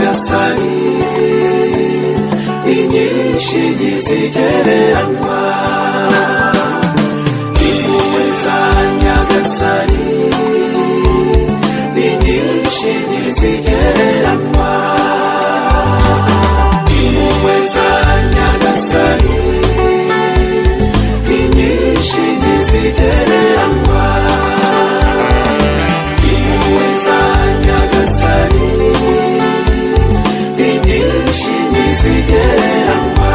nyagasani inyinshi ntizigereranywa impuhwe za nyagasani inyinshi ntizigereranywa impuhwe za nyagasani inyinshi ntizigereranywa impuhwe za nyagasani inyinshi ntizigereranywa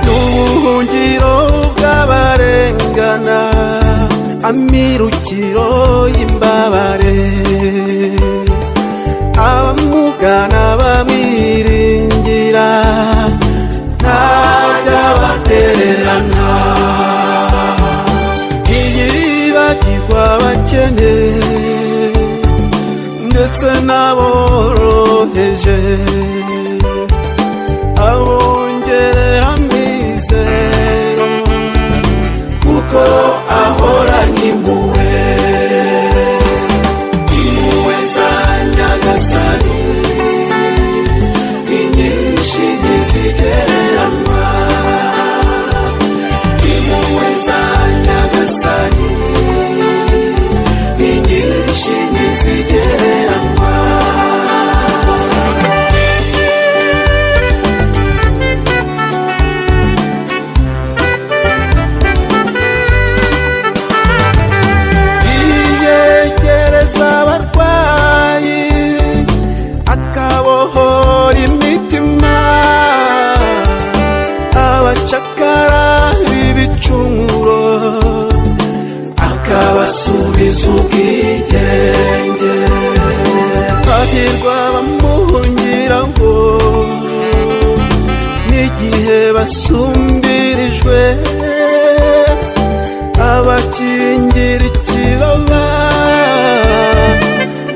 n'ubuhungiro bw'abarengana amirukiro y'imbabare abamugana bamwiringira ntajya batererana ntiyibagirwa abakene ndetse n'aboroheje abongerera amizero kuko ahorana impuhwe impuhwe za nyagasani inyinshi ntizigereranywa impuhwe za nyagasani inyinshi ntizigereranywa iyegereza abarwayi akabohora imitima abacakara b'ibicumuro akabasubiza ubwigenge hahirwa abamuhungiraho n'igihe basumbirijwe abakingira ikibaba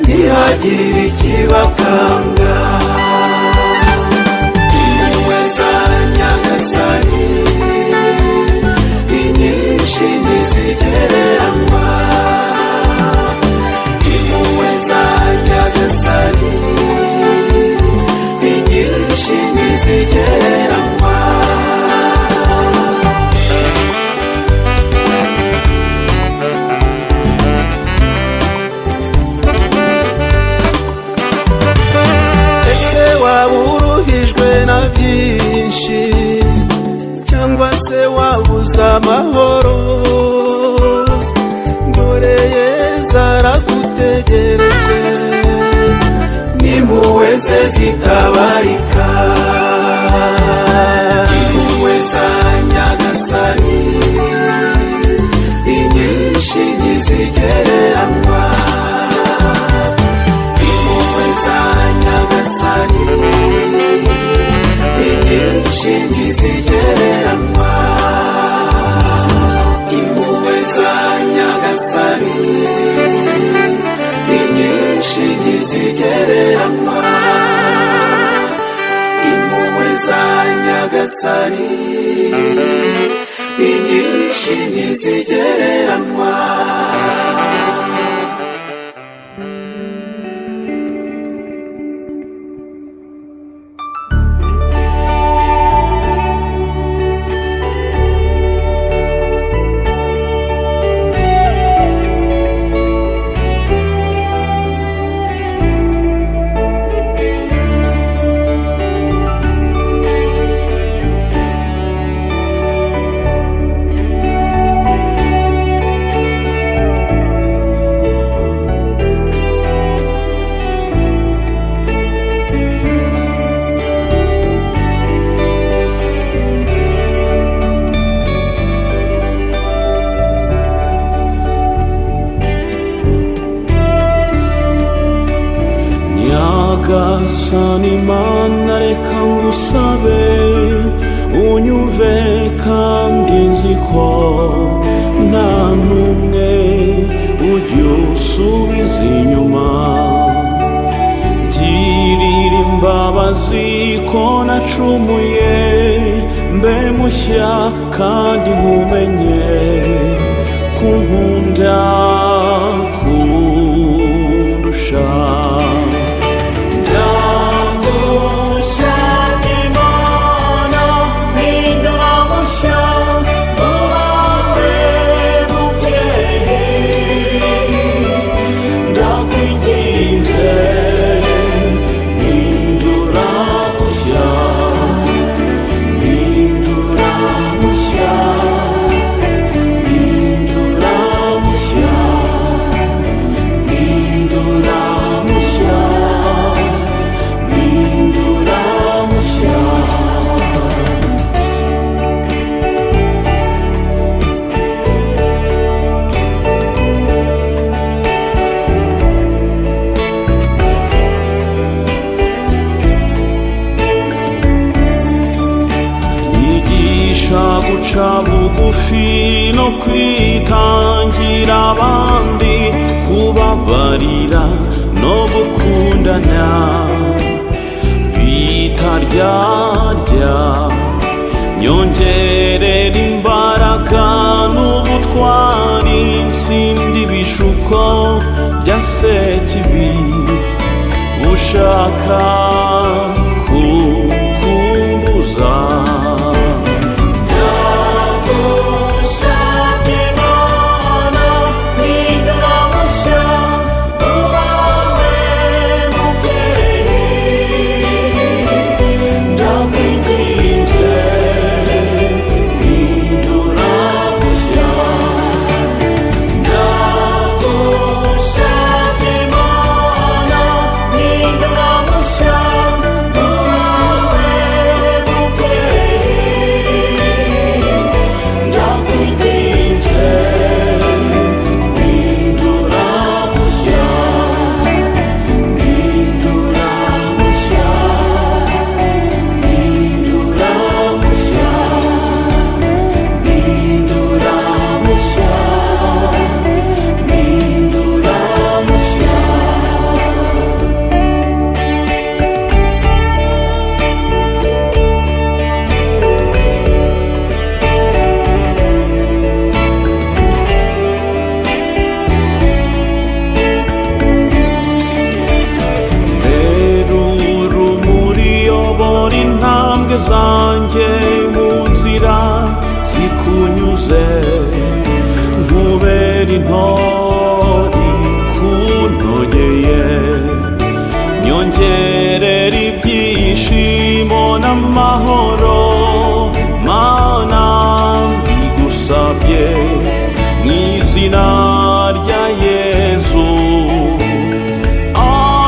ntihagire ikibakanga impuhwe za nyagasani inyinshi ntizigereranywa impuhwe za nyagasani inyinshi ntizigereranywa ese waba uruhijwe na byinshi cyangwa se wabuze amahoro dore Yezu aragutegereje n'impuhwe ze zitabarika impuhwe za nyagasani inyinshi ntizigereranywa impuhwe za nyagasani inyinshi ntizigereranywa impuhwe za nyagasani inyinshi ntizigereranywa impuhwe za nyagasani inyinshi ntizigereranywa nyagasani mana reka ngusabe unyumve kandi nzi ko nta n'umwe ujya usubiza inyuma ngirira imbabazi ko nacumuye mbe mushya kandi nkumenye kunkunda kundusha. Guca bugufi no kwitangira abandi, kubabarira no gukundana bitaryarya, nyongerera imbaraga n'ubutwari, nsinde ibishuko bya sekibi ushaka kukumbuza. zanjye mu nzira zikunyuze, nkubera intori kunogeye, nyongerera ibyishimo n'amahoro, Mana mbigusabye mu izina rya Yesu. Oh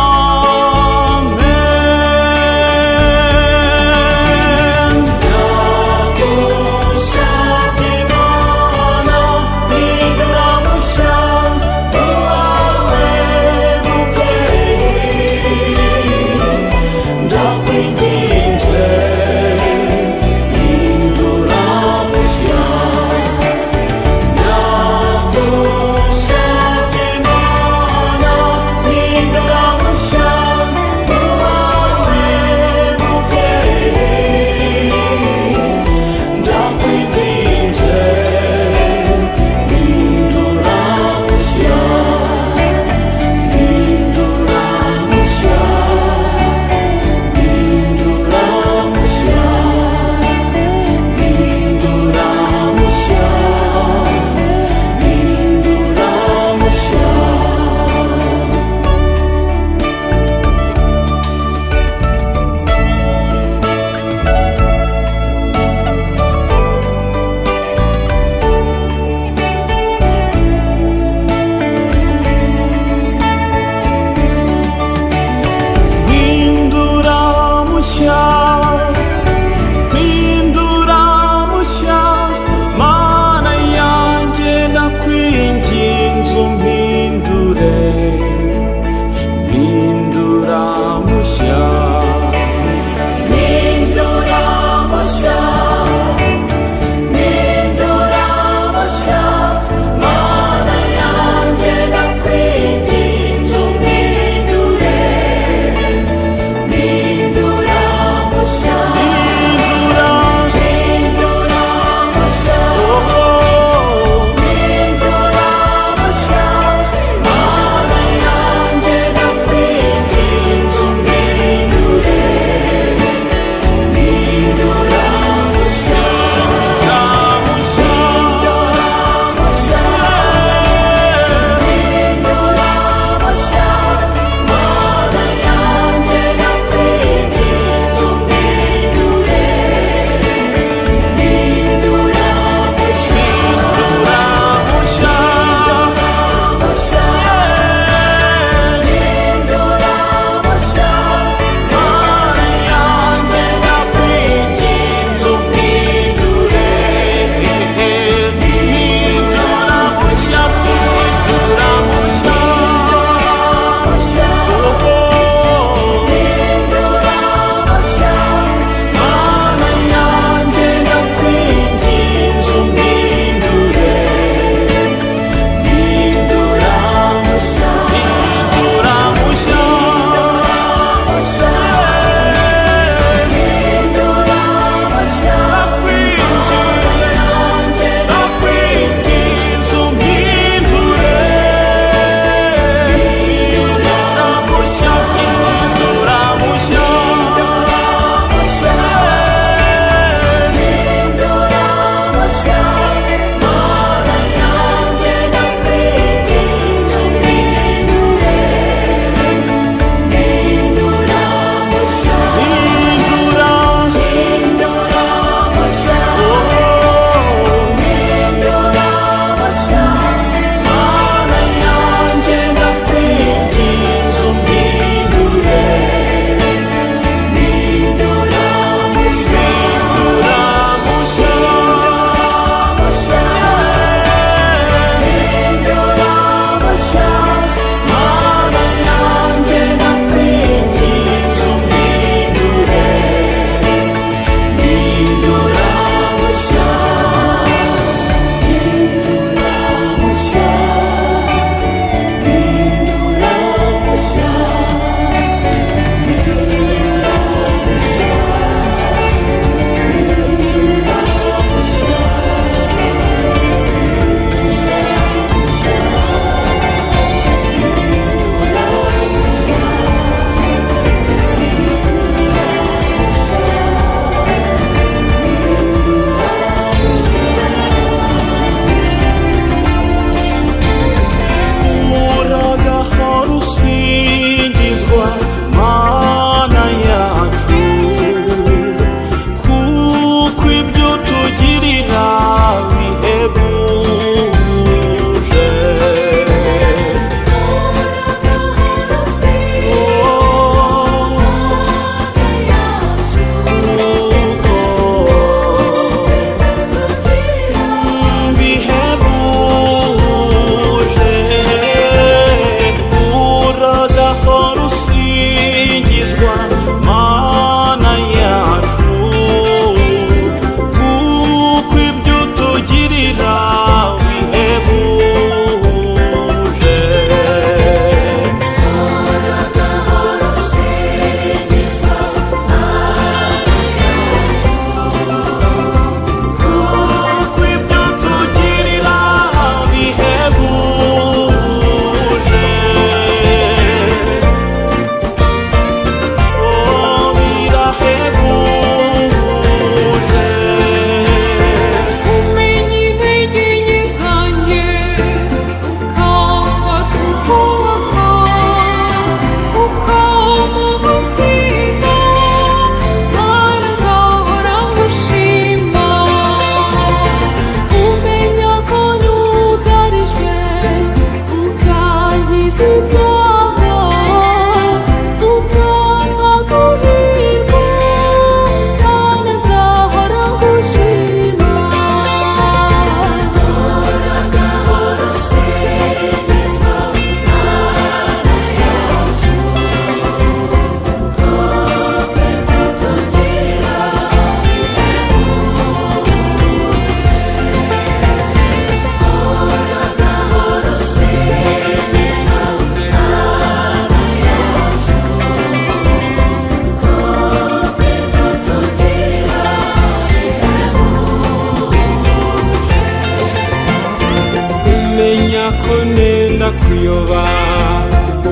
nenda kuyoba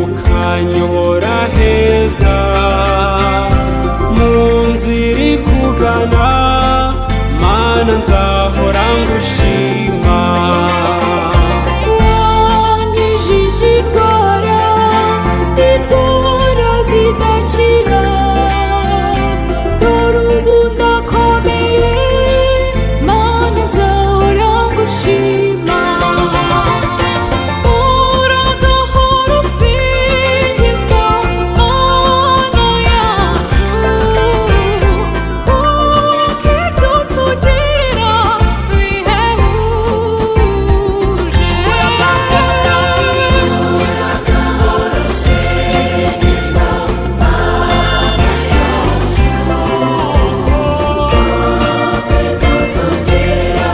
ukanyobora heza mu nzira ikugana mana nzahora ngushima wanyijije indwara zidakira dore ubu ndakomeye mana nzahora ngushima uragahora usingizwa mana yacu kuko ibyo tugirira bihebuje uragahora usingizwa mana yacu kuko ibyo tugirira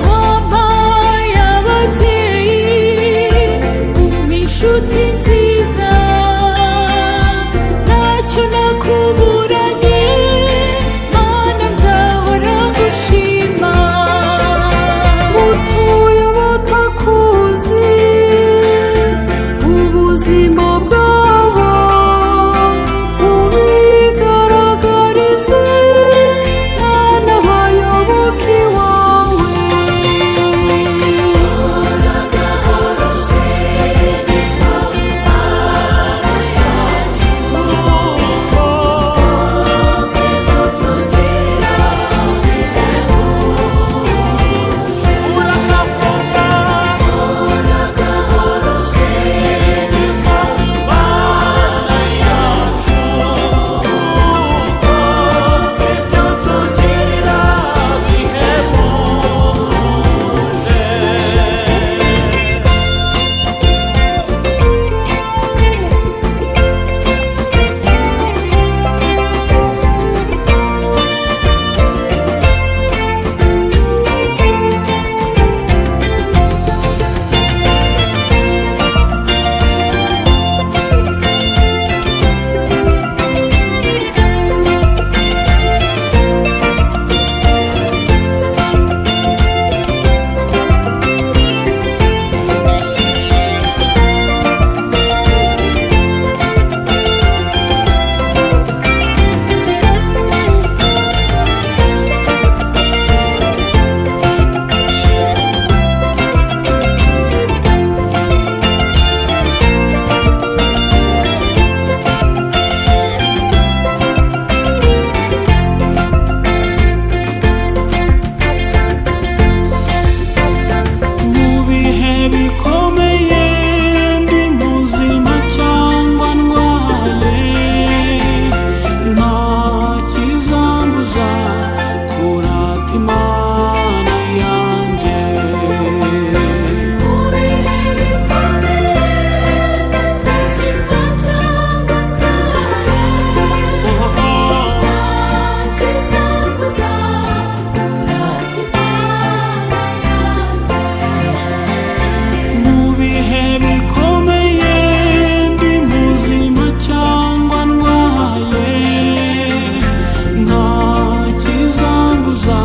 mama y'ababyeyi umpa inshuti nziza ntacyo nakuburanye mana nzahora ngushima utuye batakuzi ubuzima bwabo ubigaragarize mana bayoboke iwawe uragahora usingizwa mana yacu kuko ibyo tugira bihebuje uragahora usingizwa mana yacu kuko ibyo tugirira bihebuje mu bihe bikomeye ndi muzima cyangwa ndwaye nta kizambuza kurata imana yanjye mu bihe bikomeye ndazimva cyangwa ndwaye nta kizambuza kurata imana yanjye mu bihe bikomeye ndi muzima cyangwa ndwaye nta kizambuza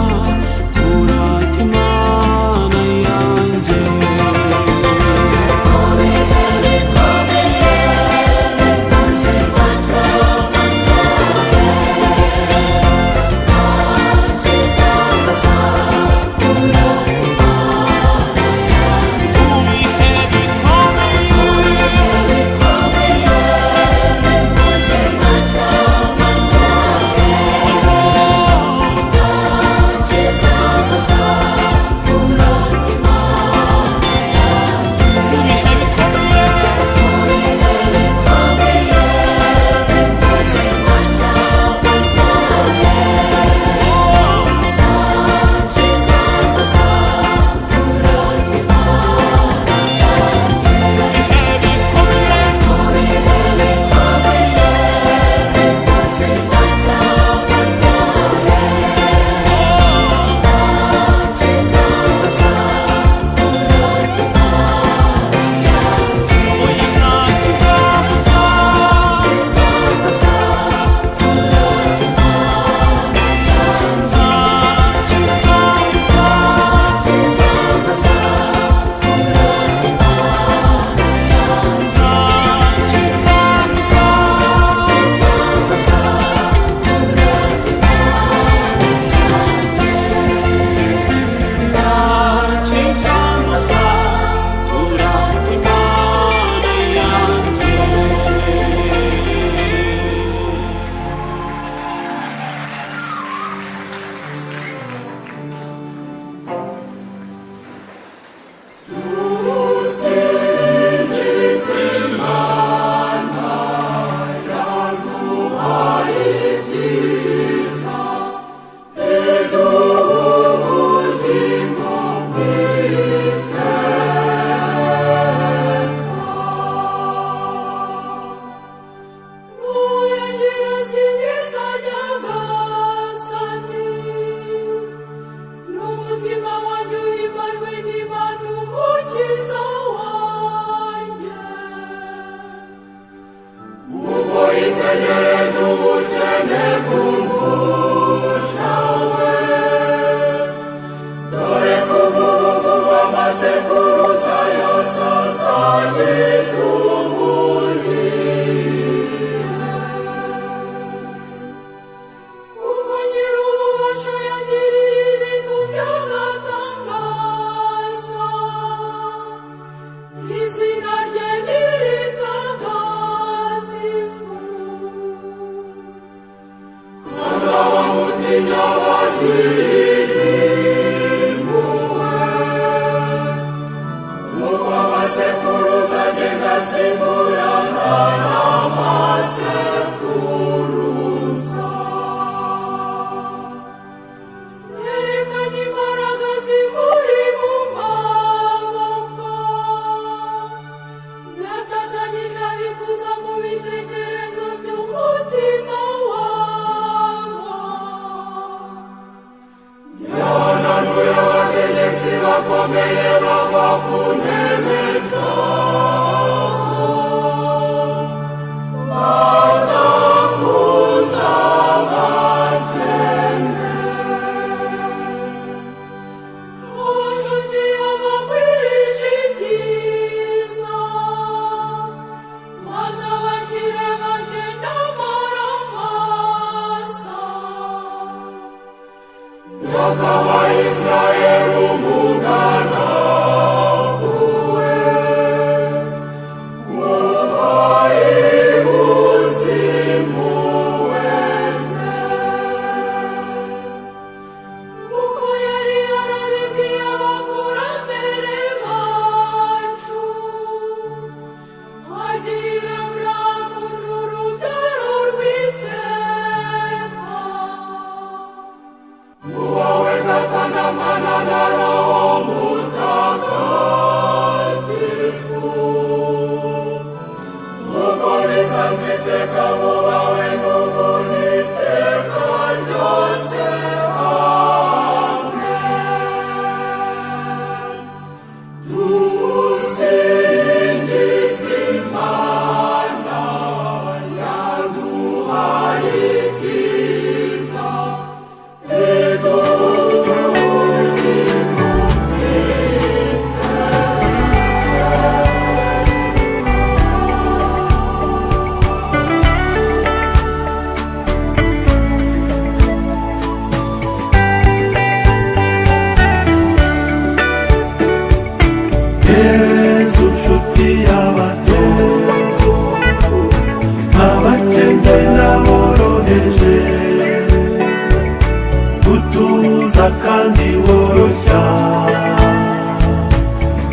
kandi woroshya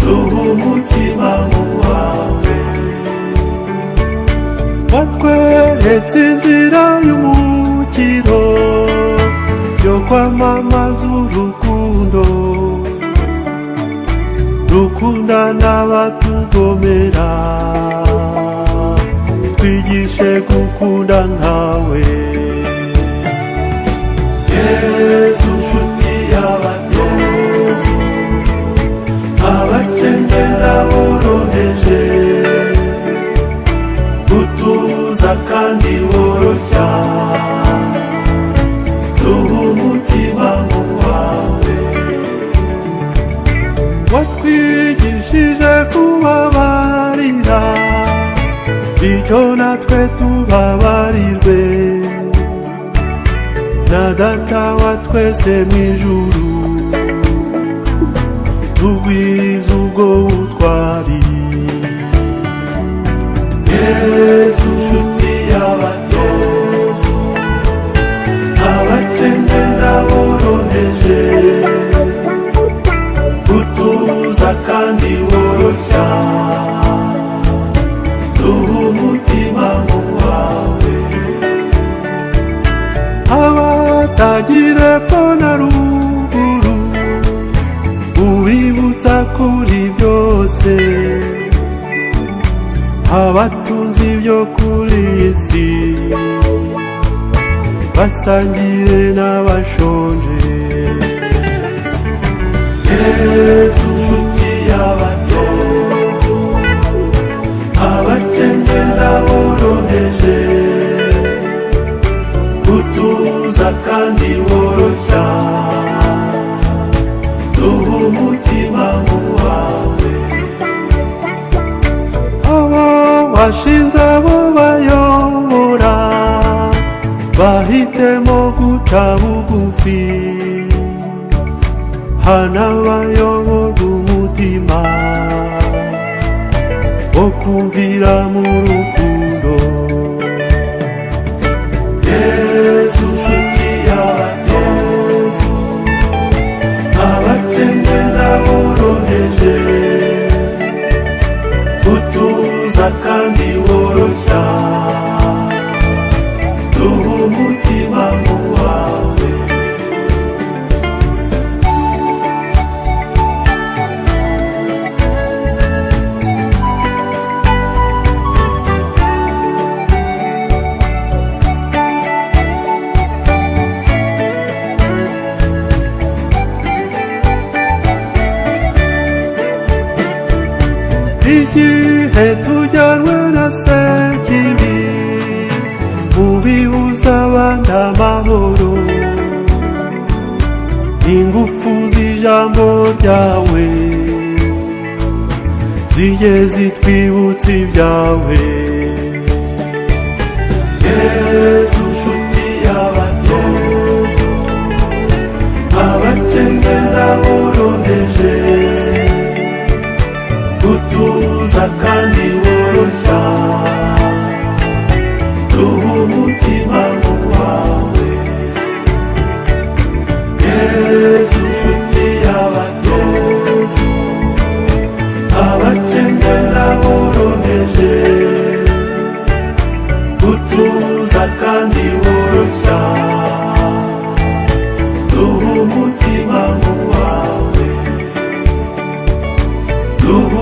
duha umutima wawe watweretse inzira y'umukiro yo kwamamaza urukundo dukundana batugomera twigishe gukunda nkawe Yesu nshuti y'abatozo abakene n'aboroheje utuza kandi woroshya duha umutima wawe watwigishije kubabarira bityo natwe tubabarirwe na data wa twese mw'ijuru tugwiza ubwo butwari Yesu nshuti y'abatozo abakene n'aboroheje utuza kandi woroshya duha umutima wawe abatagira epfo na ruguru ubibutsa kuri byose abatunzi byo kuri isi basangire n'abashonje Yesu nshuti y'abatozo abakene n'aboroheje utuza kandi woroshya duha umutima wawe abo washinze abo bayobora bahitemo guca bugufi hana bayoborwa umutima wo kumvira mu rukundo Yesu nshuti y'abatozo igihe tujyanwe na sekibi ubibuza abandi amahoro, ingufu z'ijambo ryawe zijye zitwibutsa ibyawe. Yesu nshuti y'abatozo, abakene n'aboroheje, utuza kandi woroshya, duha umutima mu wawe. Yesu nshuti y'abatozo, abakene n'aboroheje, utuza kandi woroshya, duha umutima mu wawe, duha